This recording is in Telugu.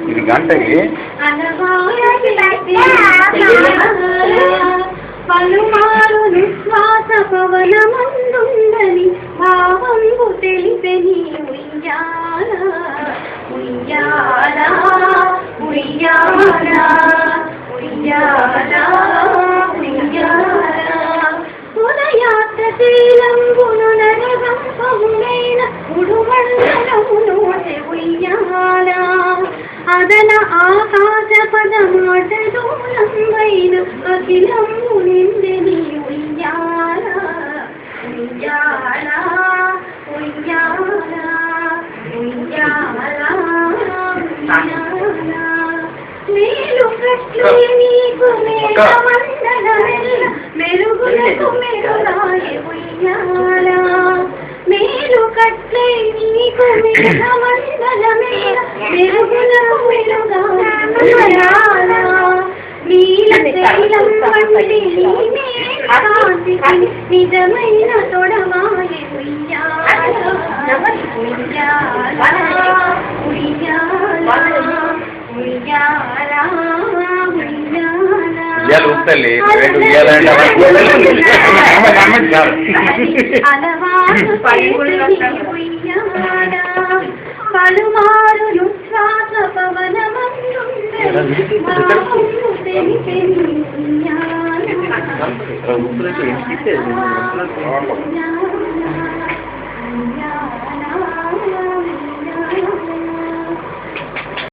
ఇది గంటకి పలుమారు నిశ్వాస పవనమందుందని భావంబు తెలిపెని ఉయ్యాల ఉయ్యాల ఉయ్యాల ఉయ్యాల ఉయ్యాల ఉదయాత్ర శీలంబును నరగంపమునైన ఉడుమండలమును ఉయ్యాల అదన ఆకాశ పదమాట దూరంబైన అఖిలము నిందని ఉయ్యాల ఉయ్యాల ఉయ్యాల ఉయ్యాల ఉయ్యాల మేలు కట్లు నీకు మేఘ మండలమెల్ల మెరుగులకు మెరుగాయ ఉయ్యాల మేలు కట్లే నీకు మేఘ మండలమెల్ల మెరుగులకు మెరుగాయ నీల శైలం వంటి కాంతికి నిజమైన తొడవాయ ఉయ్యాల ఉయ్యాల ఉయ్యాల ఉయ్యాల ఇయ్యాలి ఉత్తల్లి రెండు ఇయ్యాలంటే పలుమారు శ్వాస పవనమందు